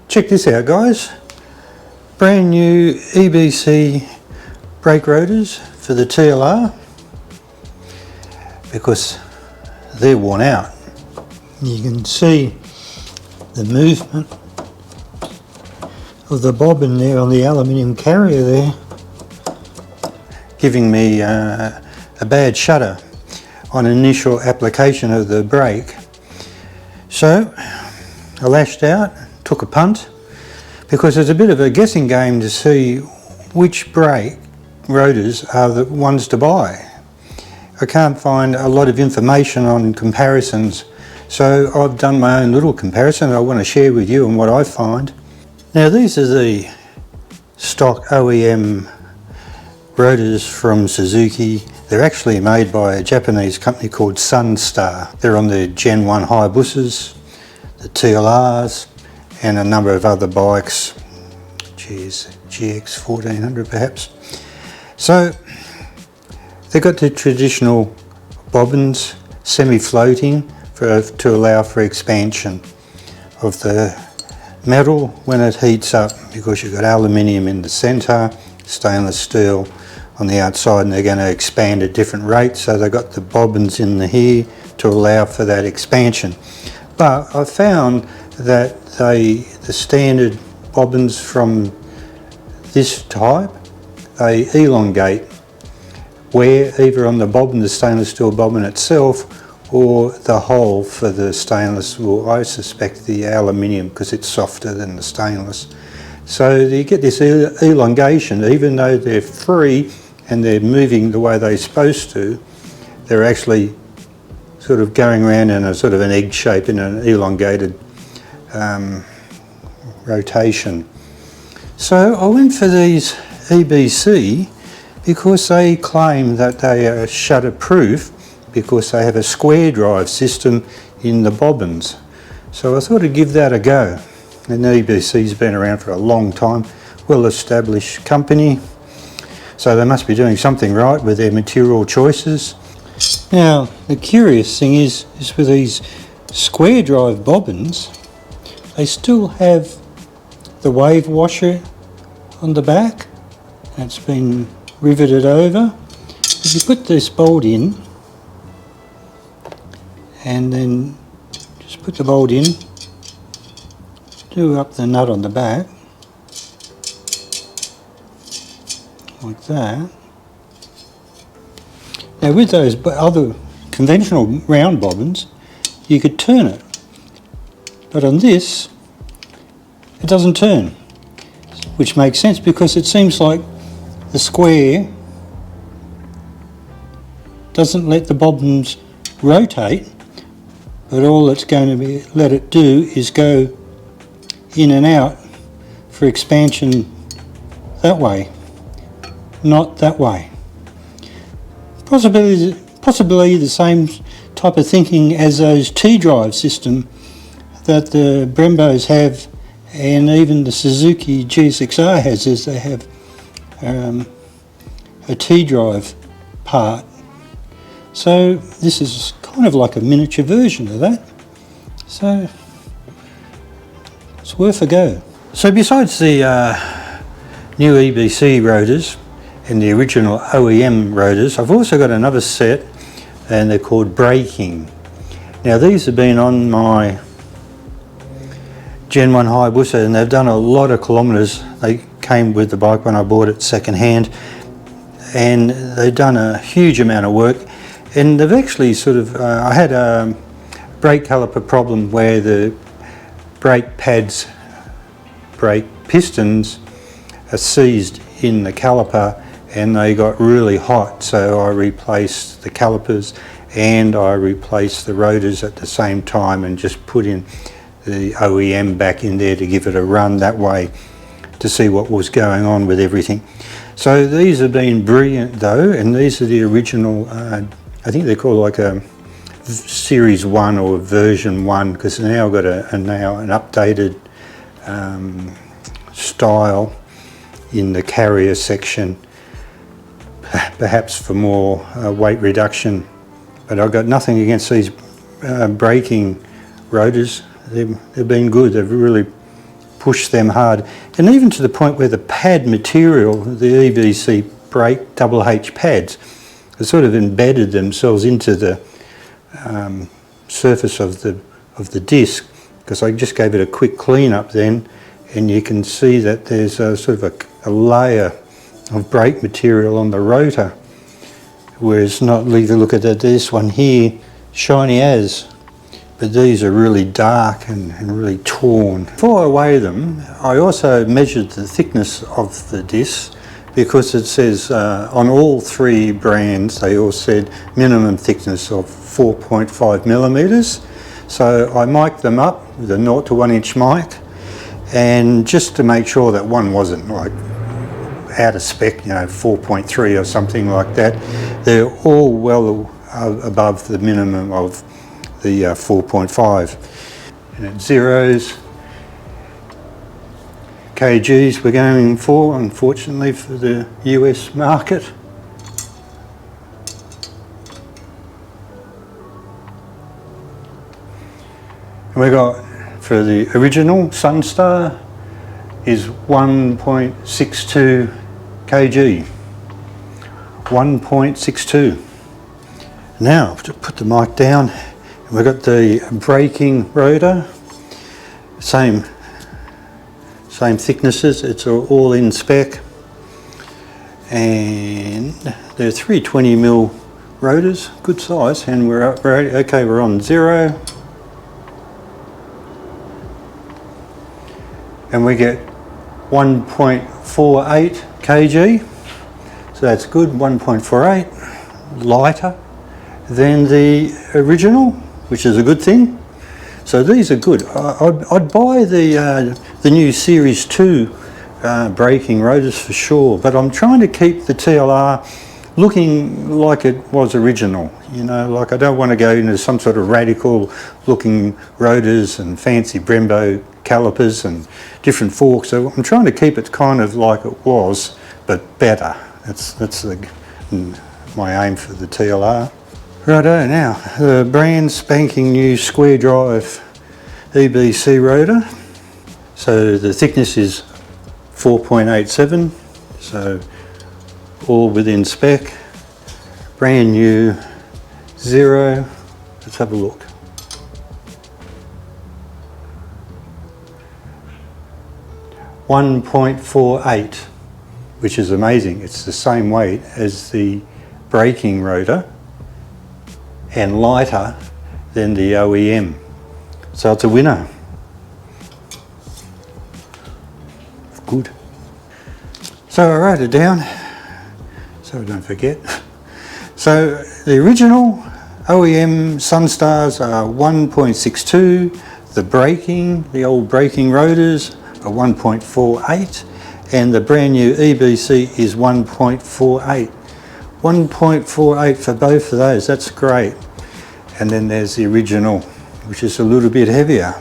Check this out, guys. Brand new EBC brake rotors for the TLR, because they're worn out. You can see the movement of the bobbin there on the aluminium carrier there, giving me a bad shudder on initial application of the brake. So I lashed out, took a punt, because it's a bit of a guessing game to see which brake rotors are the ones to buy. I can't find a lot of information on comparisons, so I've done my own little comparison I want to share with you on what I find. Now, these are the stock OEM rotors from Suzuki. They're actually made by a Japanese company called Sunstar. They're on the Gen 1 Hayabusas, the TLRs, and a number of other bikes, GX 1400 perhaps. So they've got the traditional bobbins, semi-floating, to allow for expansion of the metal when it heats up, because you've got aluminium in the centre, stainless steel on the outside, and they're going to expand at different rates, so they've got the bobbins in the here to allow for that expansion. But I found that the standard bobbins from this type, they elongate wear either on the bobbin, the stainless steel bobbin itself, or the hole for the stainless, or I suspect the aluminium, because it's softer than the stainless. So you get this elongation, even though they're free and they're moving the way they're supposed to, they're actually sort of going around in a sort of an egg shape in an elongated rotation. So I went for these EBC because they claim that they are shutter proof, because they have a square drive system in the bobbins. So I thought I'd give that a go. And EBC's been around for a long time, well-established company, so they must be doing something right with their material choices. Now, the curious thing is with these square drive bobbins, they still have the wave washer on the back. It's been riveted over. If you put this bolt in, and then just put the bolt in, do up the nut on the back, like that. Now, with those other conventional round bobbins, you could turn it, but on this it doesn't turn, which makes sense, because it seems like the square doesn't let the bobbins rotate, but all it's going to let it do is go in and out for expansion that way, not that way. Possibly the same type of thinking as those T-drive system that the Brembos have, and even the Suzuki G6R has, is they have a T-drive part. So this is kind of like a miniature version of that. So it's worth a go. So besides the new EBC rotors and the original OEM rotors, I've also got another set, and they're called braking. Now, these have been on my Gen 1 Hayabusa, and they've done a lot of kilometres. They came with the bike when I bought it second hand, and they've done a huge amount of work. And they've actually sort of, I had a brake caliper problem where the brake pads, brake pistons are seized in the caliper, and they got really hot, so I replaced the calipers and I replaced the rotors at the same time, and just put in the OEM back in there to give it a run that way to see what was going on with everything. So these have been brilliant though, and these are the original, I think they're called like a Series 1 or version 1, because they've now got now an updated style in the carrier section, perhaps for more weight reduction. But I've got nothing against these braking rotors. They've been good. They've really push them hard, and even to the point where the pad material, the EBC brake double H pads, have sort of embedded themselves into the surface of the disc, because I just gave it a quick clean up then, and you can see that there's a sort of a layer of brake material on the rotor, whereas not, leave a look at this one here, shiny as, but these are really dark and really torn. Before I weigh them, I also measured the thickness of the disc, because it says on all three brands, they all said minimum thickness of 4.5 millimeters. So I mic'd them up with a 0 to 1 inch mic, and just to make sure that one wasn't like out of spec, 4.3 or something like that. They're all well above the minimum of the 4.5. And at zeros, kgs we're going for, unfortunately, for the US market. And we got, for the original Sunstar, is 1.62 kg. 1.62. Now, to put the mic down, we've got the braking rotor, same thicknesses, it's all in spec, and they're 320mm rotors, good size, and we're up, okay, we're on 0, and we get 1.48 kg, so that's good, 1.48, lighter than the original, which is a good thing. So these are good. I'd buy the new Series 2 braking rotors for sure, but I'm trying to keep the TLR looking like it was original. Like I don't want to go into some sort of radical looking rotors and fancy Brembo calipers and different forks. So I'm trying to keep it kind of like it was, but better. That's my aim for the TLR. Righto, now the brand spanking new square drive EBC rotor. So the thickness is 4.87, so all within spec. Brand new, 0. Let's have a look. .48, which is amazing. It's the same weight as the braking rotor and lighter than the OEM. So it's a winner. Good. So I wrote it down so I don't forget. So the original OEM Sunstars are 1.62, the old braking rotors are 1.48, and the brand new EBC is 1.48. 1.48 for both of those, that's great. And then there's the original, which is a little bit heavier.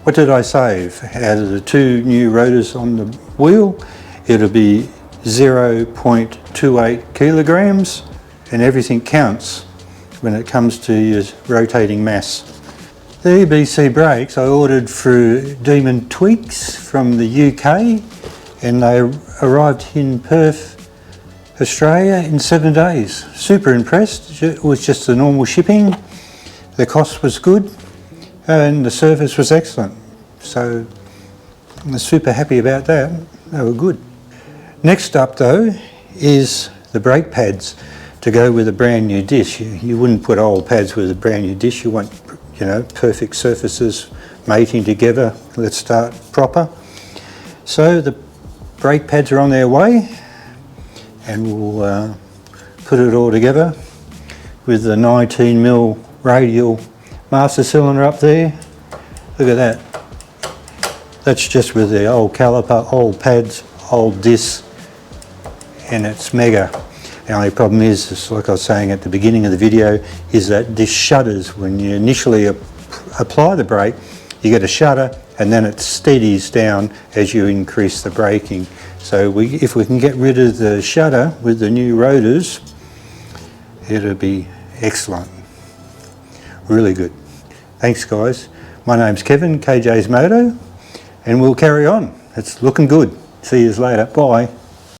What did I save? Out of the two new rotors on the wheel, it'll be 0.28 kilograms, and everything counts when it comes to your rotating mass. The EBC brakes I ordered through Demon Tweaks from the UK, and they arrived in Perth, Australia in 7 days. Super impressed. It was just the normal shipping. The cost was good and the service was excellent. So I'm super happy about that. They were good. Next up though is the brake pads to go with a brand new disc. You wouldn't put old pads with a brand new disc. You want, perfect surfaces mating together. Let's start proper. So the brake pads are on their way, and we'll put it all together with the 19mm radial master cylinder up there. Look at that. That's just with the old caliper, old pads, old discs, and it's mega. The only problem is, like I was saying at the beginning of the video, is that this shudders. When you initially apply the brake, you get a shudder, and then it steadies down as you increase the braking. So if we can get rid of the shudder with the new rotors, it'll be excellent. Really good. Thanks guys. My name's Kevin, KJ's Moto, and we'll carry on. It's looking good. See you later. Bye.